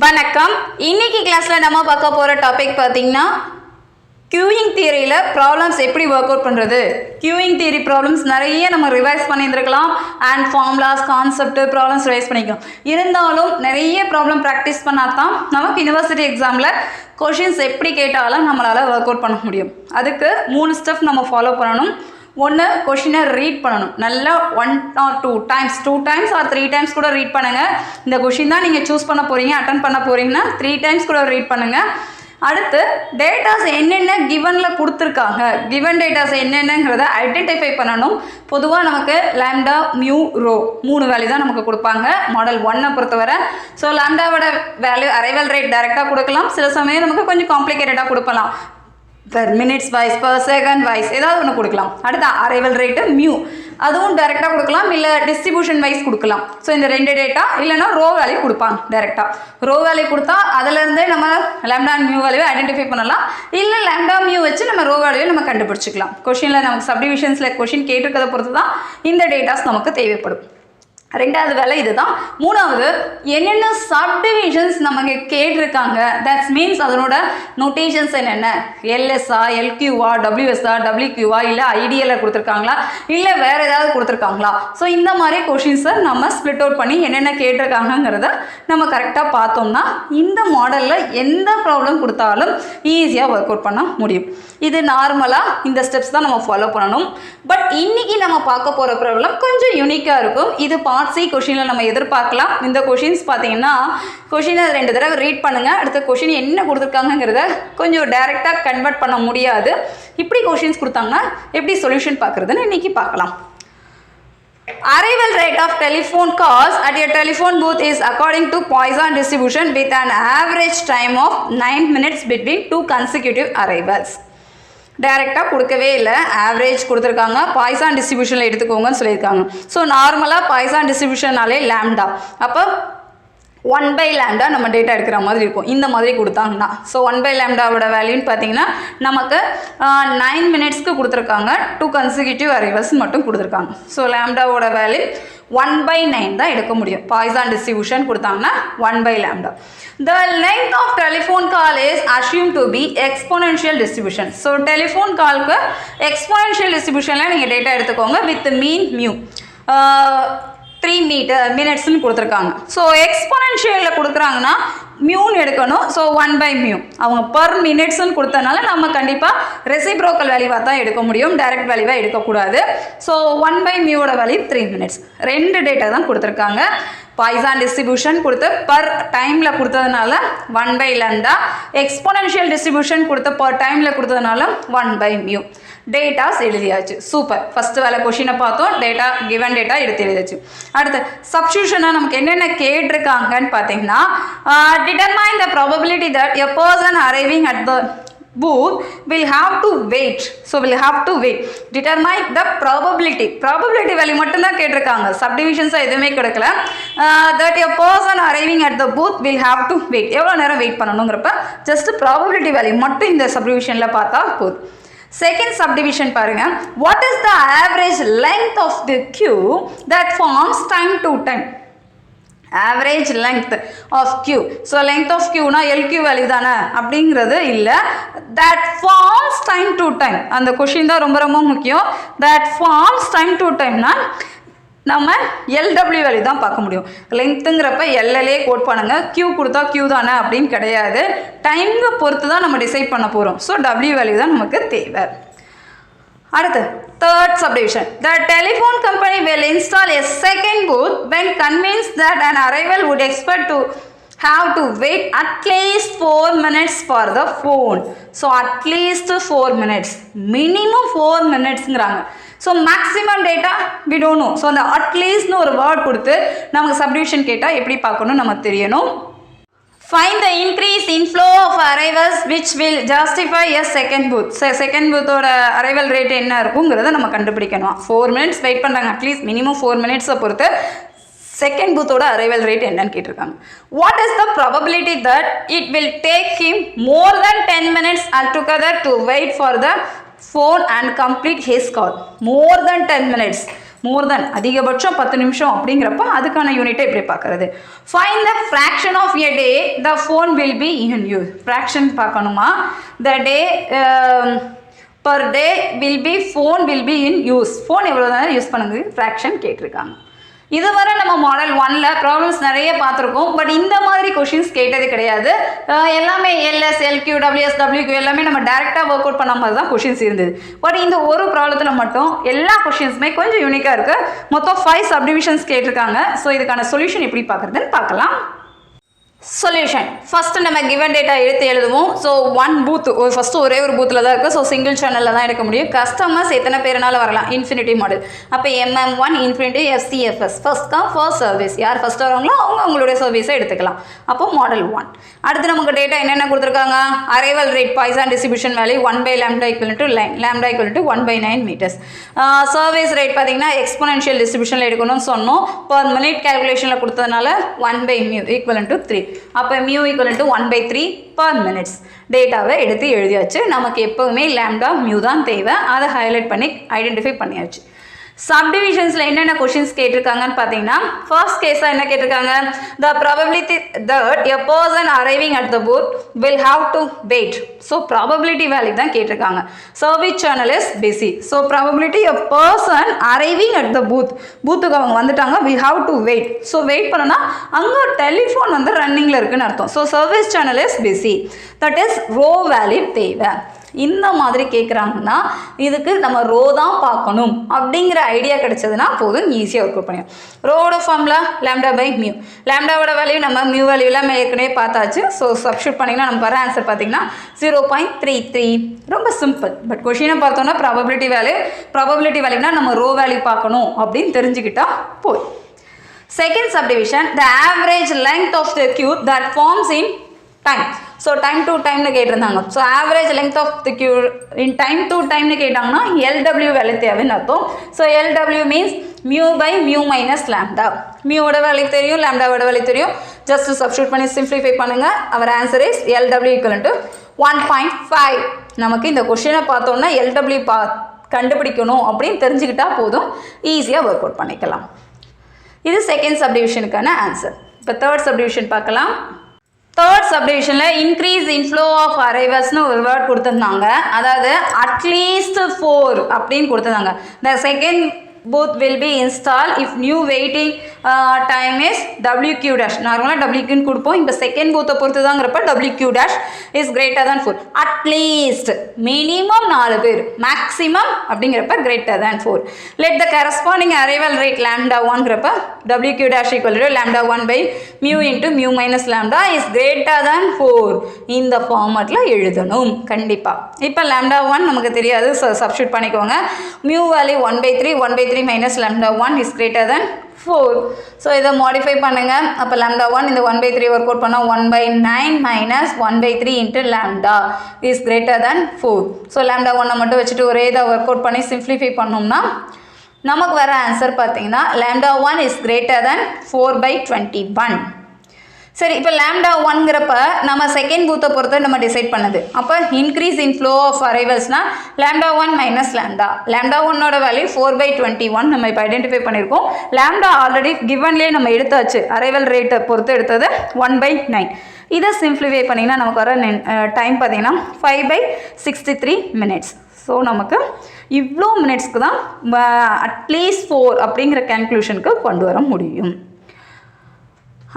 வணக்கம். இன்னைக்கு கிளாஸ்ல நம்ம பார்க்க போற டாபிக் பார்த்தீங்கன்னா கியூயிங் தியரியில் ப்ராப்ளம்ஸ் எப்படி ஒர்க் அவுட் பண்ணுறது. கியூயிங் தியரி ப்ராப்ளம்ஸ் நிறைய நம்ம ரிவைஸ் பண்ணியிருந்துருக்கலாம் and formulas concept problems revise பண்ணிக்கலாம். இருந்தாலும் நிறைய ப்ராப்ளம் ப்ராக்டிஸ் பண்ணால் தான் நமக்கு யூனிவர்சிட்டி எக்ஸாமில் கொஷின்ஸ் எப்படி கேட்டாலும் நம்மளால் ஒர்க் அவுட் பண்ண முடியும். அதுக்கு 3 ஸ்டெப் நம்ம ஃபாலோ பண்ணணும். ஒன்று, கொஷினை ரீட் பண்ணணும். நல்லா 1 or 2 times ஆர் 3 times கூட ரீட் பண்ணுங்கள். இந்த கொஷின் தான் நீங்கள் சூஸ் பண்ண போகிறீங்க, அட்டன் பண்ண போகிறீங்கன்னா 3 times கூட ரீட் பண்ணுங்கள். அடுத்து, டேட்டாஸ் என்னென்ன கிவனில் கொடுத்துருக்காங்க, கிவன் டேட்டாஸ் என்னென்னங்கிறத ஐடென்டிஃபை பண்ணணும். பொதுவாக நமக்கு லாம்டா மியூ ரோ 3 வேல்யூ தான் நமக்கு கொடுப்பாங்க மாடல் 1 பொறுத்தவரை. ஸோ லாம்டாவோட வேல்யூ அரைவல் ரேட் டைரெக்டாக கொடுக்கலாம், சில சமயம் நமக்கு கொஞ்சம் காம்ப்ளிகேட்டடாக கொடுக்கலாம், per minutes wise per second wise ஏதாவது ஒன்று கொடுக்கலாம். அடுத்து அரைவல் ரேட்டு மியூ, அதுவும் டைரெக்டாக கொடுக்கலாம், இல்லை டிஸ்ட்ரிபியூஷன் வைஸ் கொடுக்கலாம். ஸோ இந்த 2 டேட்டா இல்லைனா ரோ வேல்யூ கொடுப்பாங்க. டைரெக்டாக ரோ வேல்யூ கொடுத்தா அதிலேருந்தே நம்ம லாம்டா அண்ட் மியூ வேல்யூவை ஐடென்டிஃபை பண்ணலாம், இல்லை லாம்டா மியூ வச்சு நம்ம ரோ வேல்யூவை நம்ம கண்டுபிடிச்சிக்கலாம். கொஷினில் நமக்கு சப்டிவிஷன்ஸில் கொஷின் கேட்டிருக்கிறத பொறுத்து தான் இந்த டேட்டாஸ் நமக்கு தேவைப்படும். ரெண்டாவது வேலை இதுதான். மூணாவது, என்னென்ன சப்டிவிஷன்ஸ் நமக்கு கேட்டிருக்காங்க, தட்ஸ் மீன்ஸ் அதனோட நோட்டேஷன்ஸ் என்னென்ன, எல்எஸ்ஆ எல்கியூவா டபிள்யூஎஸ்ஆ டபிள்யூக்யூவா இல்லை ஐடிஎல்ல கொடுத்துருக்காங்களா இல்லை வேறு ஏதாவது கொடுத்துருக்காங்களா. ஸோ இந்த மாதிரி கொஷின்ஸை நம்ம ஸ்ப்ளிட் அவுட் பண்ணி என்னென்ன கேட்டிருக்காங்கிறத நம்ம கரெக்டாக பார்த்தோம்னா இந்த மாடலில் எந்த ப்ராப்ளம் கொடுத்தாலும் ஈஸியாக ஒர்க் அவுட் பண்ண முடியும். இது நார்மலாக இந்த ஸ்டெப்ஸ் தான் நம்ம ஃபாலோ பண்ணணும். பட் இன்னைக்கு நம்ம பார்க்க போகிற ப்ராப்ளம் கொஞ்சம் யூனிக்காக இருக்கும். இது பார்ட் சி கொஷினில் நம்ம எதிர்பார்க்கலாம். இந்த கொஷின்ஸ் பார்த்தீங்கன்னா கொஷினை 2 தடவை ரீட் பண்ணுங்கள், அடுத்த கொஷின் என்ன கொடுத்துருக்காங்கிறத கொஞ்சம் டைரெக்டாக கன்வெர்ட் பண்ண முடியாது. இப்படி கொஷின்ஸ் கொடுத்தாங்கன்னா எப்படி சொல்யூஷன் பார்க்குறதுன்னு இன்றைக்கி பார்க்கலாம். Arrival rate of telephone calls at your telephone booth is according to Poisson distribution with an average time of 9 minutes between 2 consecutive arrivals. டைரெக்டாக கொடுக்கவே இல்லை, ஆவரேஜ் கொடுத்துருக்காங்க, பாய்சான் டிஸ்ட்ரிபியூஷனில் எடுத்துக்கோங்கன்னு சொல்லியிருக்காங்க. ஸோ நார்மலாக பாய்சான் டிஸ்ட்ரிபியூஷனாலே லாம்டா, அப்போ 1/λ நம்ம டேட்டா எடுக்கிற மாதிரி இருக்கும் இந்த மாதிரி கொடுத்தாங்கன்னா. ஸோ 1/λவோட வேல்யூன்னு பார்த்தீங்கன்னா நமக்கு 9 மினிட்ஸ்க்கு கொடுத்துருக்காங்க, 2 கன்சிக்யூட்டிவ் அரைவல்ஸ் மட்டும் கொடுத்துருக்காங்க. ஸோ லாம்டாவோட வேல்யூ 1/9 தான் எடுக்க முடியும். பாய்சான் டிஸ்ட்ரிபியூஷன் கொடுத்தாங்கன்னா 1/λ. The length of telephone call is assumed to be exponential distribution. So telephone callக்கு exponential distributionல நீங்கள் டேட்டா எடுத்துக்கோங்க with mean mu 3 minutesன்னு கொடுத்துருக்காங்க. ஸோ எக்ஸ்பொனென்ஷியலில் கொடுக்குறாங்கன்னா மியூன்னு எடுக்கணும். ஸோ 1/μ அவங்க பர் மினிட்ஸ்ன்னு கொடுத்தனால நம்ம கண்டிப்பாக ரெசிப்ரோக்கல் வேல்யூவாக தான் எடுக்க முடியும், டைரக்ட் வேல்யூவாக எடுக்கக்கூடாது. ஸோ 1/μவோட வேல்யூ 3 minutes. 2 டேட்டா தான் கொடுத்துருக்காங்க. பாய்சான் டிஸ்ட்ரிபியூஷன் கொடுத்து பர் டைமில் கொடுத்ததுனால 1/λ, எக்ஸ்பொனென்ஷியல் டிஸ்ட்ரிபியூஷன் கொடுத்து பர் டைமில் கொடுத்ததுனால 1/μ. டேட்டாஸ் எழுதியாச்சு. சூப்பர். ஃபஸ்ட்டு வேலை கொஷினை பார்த்தோம், டேட்டா கிவன் டேட்டா எடுத்து எழுதியாச்சு. அடுத்து சப்ஸ்டியூஷனாக நமக்கு என்னென்ன கேட்டிருக்காங்கன்னு பார்த்தீங்கன்னா, determine the probability that a person arriving at the booth will have to wait. So will have to wait. Determine the probability. Probability value மட்டும் தான் கேட்டிருக்காங்க, சப்டிவிஷன்ஸ் எதுவுமே கிடைக்கல. that a person arriving at the booth will have to wait. எவ்வளோ நேரம் wait பண்ணணுங்கிறப்ப just probability value மட்டும் இந்த சப்டிவிஷனில் பார்த்தா போதும். செகண்ட் சப்டிவிஷன் பாருங்க. What is the average length of the queue that forms time to time. Average length of queue. So length of கியூனா எல்கியூ வேல்யூ தானே அப்படிங்கிறது இல்லை, that forms time to time. அந்த கொஷின் தான் ரொம்ப ரொம்ப முக்கியம். தட் ஃபார்ம்ஸ் டைம் டு டைம்னா நம்ம எல்டபிள்யூ வேல்யூ தான் பார்க்க முடியும். லெங்க்த்துங்கிறப்ப எல்எல்ஏ கோட் பண்ணுங்க, கியூ கொடுத்தா கியூ தானே அப்படின்னு கிடையாது, டைமை பொறுத்து தான் நம்ம டிசைட் பண்ண போகிறோம். ஸோ டபிள்யூ வேல்யூ தான் நமக்கு தேவை. அடுத்து third subdivision. The telephone company will install a second booth when convinced that an arrival would expect to have to wait at least 4 minutes for the phone. So at least 4 minutes. Minimum 4 minutesங்கிறாங்க. So maximum data we don't know. So அந்த அட்லீஸ்ட்னு ஒரு word கொடுத்து நமக்கு subdivision கேட்டால் எப்படி பார்க்கணும் நமக்கு தெரியணும். Find the increase in flow of arrivals which will justify a second booth. Second பூத்தோட அரைவல் ரேட் என்ன இருக்குங்கிறத நம்ம கண்டுபிடிக்கணும். 4 minutes வெயிட் பண்ணுறாங்க, அட்லீஸ்ட் மினிமம் 4 minutes பொறுத்து செகண்ட் பூத்தோட அரைவல் ரேட் என்னன்னு கேட்டிருக்காங்க. What is the probability that it will take him more then 10 minutes altogether to wait for the phone and complete his call. More than 10 minutes. More than அதிகபட்சம் 10 நிமிஷம் அப்படிங்கிறப்ப அதுக்கான யூனிட்டை எப்படி பார்க்குறது. Find the fraction of a day the phone will be in use. Fraction பார்க்கணுமா, the day per day phone will be in use. Phone எவ்வளோ நேரம் யூஸ் பண்ணுங்க ஃப்ராக்ஷன் கேட்டிருக்காங்க. இதுவரை நம்ம மாடல் 1ல் ப்ராப்ளம்ஸ் நிறைய பார்த்துருக்கோம். பட் இந்த மாதிரி கொஷின்ஸ் கேட்டது கிடையாது. எல்லாமே எல்எஸ், எல்கியூ, டபிள்யூஎஸ், டபிள்யூக்யூ எல்லாமே நம்ம டேரெக்டாக ஒர்க் அவுட் பண்ண மாதிரி தான் கொஷின்ஸ் இருந்தது. பட் இந்த ஒரு ப்ராப்ளத்தில் மட்டும் எல்லா கொஷின்ஸுமே கொஞ்சம் யூனிக்காக இருக்குது. மொத்தம் 5 சப்டிவிஷன்ஸ் கேட்டிருக்காங்க. ஸோ இதுக்கான சொல்யூஷன் எப்படி பார்க்குறதுன்னு பார்க்கலாம். சொல்யூஷன் ஃபஸ்ட்டு நம்ம கிவன் டேட்டா எடுத்து எழுதுவோம். ஸோ 1 பூத் ஃபஸ்ட்டு ஒரே ஒரு பூத்தில் தான் இருக்குது. ஸோ சிங்கிள் சேனலில் தான் எடுக்க முடியும். கஸ்டமர்ஸ் எத்தனை பேருனாலும் வரலாம். Infinity model. அப்போ MM1 இன்ஃபினிட்டி FCFS ஃபஸ்ட் தான் ஃபர்ஸ்ட் சர்வீஸ். யார் ஃபஸ்ட் வராங்களோ அவங்க அவங்களுடைய சர்வீஸை எடுத்துக்கலாம். அப்போ மாடல் 1. அடுத்து நமக்கு டேட்டா என்னென்ன கொடுத்துருக்காங்க. Arrival rate Poisson distribution value 1/λ = nine, λ = 1/9 metres. Service rate பார்த்தீங்கன்னா எக்ஸ்போனென்ஷியல் டிஸ்ட்ரிபியூஷனில் எடுக்கணும்னு சொன்னோம். பர் மினிட் கேல்குலேஷனில் கொடுத்ததுனால 1/μ = 3. அப்போ μ = 1/3 per minutes. டேட்டாவை எடுத்து எழுதியாச்சு. நமக்கு எப்போவுமே லாம்டா மியூ தான் தேவை. அதை ஹைலைட் பண்ணி ஐடென்டிஃபை பண்ணியாச்சு. சப்டிவிஷன்ஸில் என்னென்ன கொஷின்ஸ் கேட்டிருக்காங்கன்னு பார்த்தீங்கன்னா, ஃபர்ஸ்ட் கேஸாக என்ன கேட்டிருக்காங்க, the probability that a person arriving at the booth will have to wait. So probability value தான் கேட்டிருக்காங்க. Service channel is busy. So probability a person arriving at the பூத்துக்கு அவங்க வந்துட்டாங்க, will have to wait. So wait பண்ணனா அங்கே telephone வந்து ரன்னிங்கில் இருக்குன்னு அர்த்தம். So service channel is busy. That is rho value தேவை. இந்த மாதிரி கேட்குறாங்கன்னா இதுக்கு நம்ம ரோ தான் பார்க்கணும் அப்படிங்கிற ஐடியா கிடைச்சதுன்னா போதும், ஈஸியாக ஒர்க் அவுட் பண்ணிடும். ரோட ஃபார்முலா λ/μ. லாம்டாவோட வேல்யூ நம்ம மியூ வேல்யூலாம் நம்ம ஏற்கனவே பார்த்தாச்சு. ஸோ சப்ஸ்டியூட் பண்ணிங்கன்னா நமக்கு வர ஆன்சர் பார்த்தீங்கன்னா 0.33. ரொம்ப சிம்பிள். பட் கொஷினை பார்த்தோன்னா ப்ராபபிலிட்டி வேல்யூனா நம்ம ரோ வேல்யூ பார்க்கணும் அப்படின்னு தெரிஞ்சுக்கிட்டா போய். Second subdivision, the average length of the queue that forms in time. So time to டைம்னு கேட்டிருந்தாங்க. So average length of the queue in time to டைம்னு கேட்டாங்கன்னா LW வேல்யூ தேவைன்னு அர்த்தம். So LW means μ/μ - λ. மியூவோட வேல்யூ தெரியும், லாம்டாவோட வேல்யூ தெரியும். ஜஸ்ட் சப்ஸ்டியூட் பண்ணி சிம்பிளிஃபை பண்ணுங்கள். Our answer is LW = 1.5. நமக்கு இந்த கொஷினை பார்த்தோன்னா LW கண்டுபிடிக்கணும் அப்படின்னு தெரிஞ்சுக்கிட்டா போதும், ஈஸியாக ஒர்க் அவுட் பண்ணிக்கலாம். இது செகண்ட் சப்டிவிஷனுக்கான ஆன்சர். இப்போ தேர்ட் சப்டிவிஷன் பார்க்கலாம். தேர்ட் சப்டிவிஷனில் இன்க்ரீஸ் இன்ஃப்ளோ ஆஃப் அரைவல்ஸ்னு ஒரு வேர்ட் கொடுத்துருந்தாங்க. அதாவது அட்லீஸ்ட் 4 அப்படின்னு கொடுத்துருந்தாங்க. The second booth will be installed if new waiting time is WQ dash. நார்மலாக WQ கொடுப்போம். இப்போ செகண்ட் பூத்தை பொறுத்து தாங்கிறப்ப WQ dash is greater than 4. At least minimum 4 பேர், மேக்ஸிமம் அப்படிங்கிறப்ப greater than 4. let the corresponding arrival rate λ1ங்கிறப்ப WQ dash = λ1/μ × μ - λ is greater than 4. இந்த ஃபார்மேட்டில் எழுதணும் கண்டிப்பாக. இப்போ λ1 நமக்கு தெரியாது, சப்ஸ்டியூட் பண்ணிக்கோங்க. Mu value 1/3 - λ1 is greater than 4. So இதை மாடிஃபை பண்ணுங்கள். அப்போ λ1 இந்த 1/3 ஒர்க் அவுட் பண்ணால் 1/9 - 1/3 × λ is greater than 4. ஸோ λ1 மட்டும் வச்சுட்டு ஒரே இதை ஒர்க் அவுட் பண்ணி சிம்பிளிஃபை பண்ணோம்னா நமக்கு வர ஆன்சர் பார்த்தீங்கன்னா λ1 is greater than 4/21. சரி, இப்போ λ1ங்கிறப்ப நம்ம செகண்ட் பூத்தை பொறுத்த நம்ம டிசைட் பண்ணது. அப்போ இன்க்ரீஸ் இன் ஃப்ளோ ஆஃப் அரைவல்ஸ்னால் λ1 - λ. λ1ஓட வேல்யூ 4/21 நம்ம இப்போ ஐடென்டிஃபை பண்ணியிருக்கோம். லாம்டா ஆல்ரெடி கிவன்லேயே நம்ம எடுத்தாச்சு. அரைவல் ரேட்டை பொறுத்து எடுத்தது 1/9. இதை சிம்பிளிஃபை பண்ணிங்கன்னா நமக்கு வர டைம் பார்த்தீங்கன்னா 5/63 minutes. ஸோ நமக்கு இவ்வளோ மினிட்ஸ்க்கு தான் அட்லீஸ்ட் 4 அப்படிங்கிற கேல்குலேஷனுக்கு கொண்டு வர முடியும்.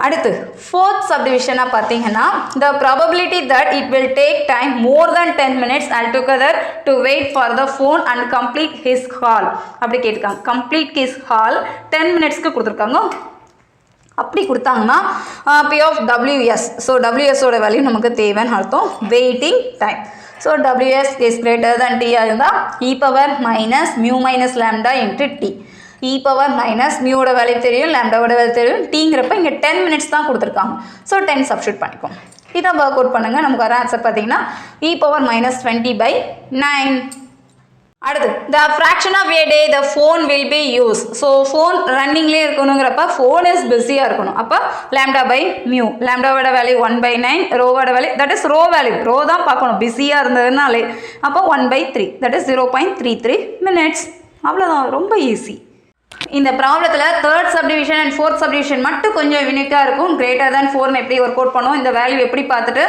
அடுத்து ஃபோர்த் சப்டிவிஷனாக பார்த்தீங்கன்னா, the probability that it will take time more then 10 minutes altogether to wait for the phone and complete his hall அப்படி கேட்டிருக்காங்க. கம்ப்ளீட் ஹிஸ் ஹால் 10 minutesக்கு கொடுத்துருக்காங்க. அப்படி கொடுத்தாங்கன்னா P of WS. ஸோ WSஓட வேல்யூ நமக்கு தேவைன்னு அர்த்தம். Waiting time. So WS is greater than T இருந்தால் e power minus μ minus lambda into T. e power minus மியோட வேல்யூ தெரியும், லாம்டாவோட வேல்யூ தெரியும். டீங்கிறப்ப இங்கே 10 minutes தான் கொடுத்துருக்காங்க. ஸோ 10 சப்ஸ்டியூட் பண்ணிக்கும். இதை ஒர்க் அவுட் பண்ணுங்கள். நமக்கு வர ஆன்சர் பார்த்தீங்கன்னா e power minus 20/9. அடுத்து the fraction of a day the phone will be use. So phone ரன்னிங்லேயே இருக்கணுங்கிறப்ப ஃபோன் இஸ் பிஸியாக இருக்கணும். அப்போ λ/μ. லாம்டாவோட வேல்யூ 1/9, ரோவோட value that is rho value, rho தான் பார்க்கணும் பிஸியாக இருந்ததுனாலே. அப்போ 1/3 தட் இஸ் 0.33 minutes. அவ்வளோதான், ரொம்ப ஈஸி. இந்த ப்ராப்ளத்தில் third subdivision and fourth subdivision மட்டும் கொஞ்சம் யூனிக்காக இருக்கும். கிரேட்டர் தேன் 4 எப்படி ஒர்க் அவுட் பண்ணும், இந்த வேல்யூ எப்படி பார்த்துட்டு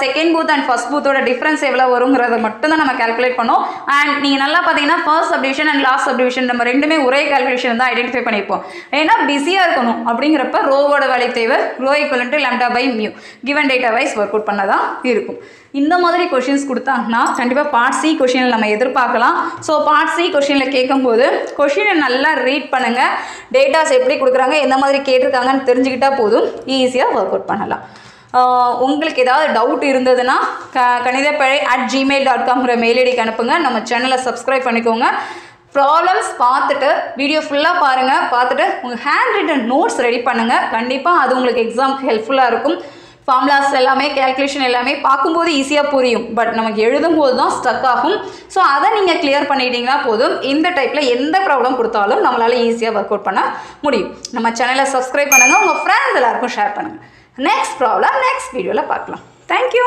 செகண்ட் பூத் அண்ட் ஃபர்ஸ்ட் பூத்தோட டிஃப்ரென்ஸ் எவ்வளோ வருங்கிறத மட்டும் தான் நம்ம கால்குலேட் பண்ணோம். அண்ட் நீங்கள் நல்லா பார்த்தீங்கன்னா first subdivision and last subdivision நம்ம ரெண்டுமே ஒரே கால்குலேஷன் தான் ஐடென்டிஃபை பண்ணியிருப்போம். ஏன்னா பிஸியாக இருக்கணும் அப்படிங்கிறப்ப ரோவோட வேல்யூ தேவை rho equivalent λ/μ given data wise work out பண்ணதான் இருக்கும். இந்த மாதிரி கொஷின்ஸ் கொடுத்தாங்கன்னா கண்டிப்பாக பார்ட் சி கொஷினில் நம்ம எதிர்பார்க்கலாம். ஸோ பார்ட் சி கொஷினில் கேட்கும்போது கொஷினை நல்லா ரீட் பண்ணுங்கள். டேட்டாஸ் எப்படி கொடுக்குறாங்க, எந்த மாதிரி கேட்டிருக்காங்கன்னு தெரிஞ்சுக்கிட்டால் போதும், ஈஸியாக ஒர்க் அவுட் பண்ணலாம். உங்களுக்கு ஏதாவது டவுட் இருந்ததுன்னா kanidapazhai@gmail.com மெயில் ஐடிக்கு அனுப்புங்க. நம்ம சேனலை சப்ஸ்கிரைப் பண்ணிக்கோங்க. ப்ராப்ளம்ஸ் பார்த்துட்டு வீடியோ ஃபுல்லாக பாருங்கள். பார்த்துட்டு உங்கள் ஹேண்ட் ரிட்டன் நோட்ஸ் ரெடி பண்ணுங்கள். கண்டிப்பாக அது உங்களுக்கு எக்ஸாமுக்கு ஹெல்ப்ஃபுல்லாக இருக்கும். ஃபார்முலாஸ் எல்லாமே கேல்குலேஷன் எல்லாமே பார்க்கும்போது ஈஸியாக புரியும், பட் நமக்கு எழுதும்போது தான் ஸ்டக் ஆகும். ஸோ அதை நீங்கள் கிளியர் பண்ணிட்டீங்கன்னா போதும், இந்த டைப்பில் எந்த ப்ராப்ளம் கொடுத்தாலும் நம்மளால் ஈஸியாக ஒர்க் அவுட் பண்ண முடியும். நம்ம சேனலை சப்ஸ்கிரைப் பண்ணுங்கள், உங்கள் ஃப்ரெண்ட்ஸ் எல்லாருக்கும் ஷேர் பண்ணுங்கள். நெக்ஸ்ட் ப்ராப்ளம் நெக்ஸ்ட் வீடியோவில் பார்க்கலாம். தேங்க்யூ.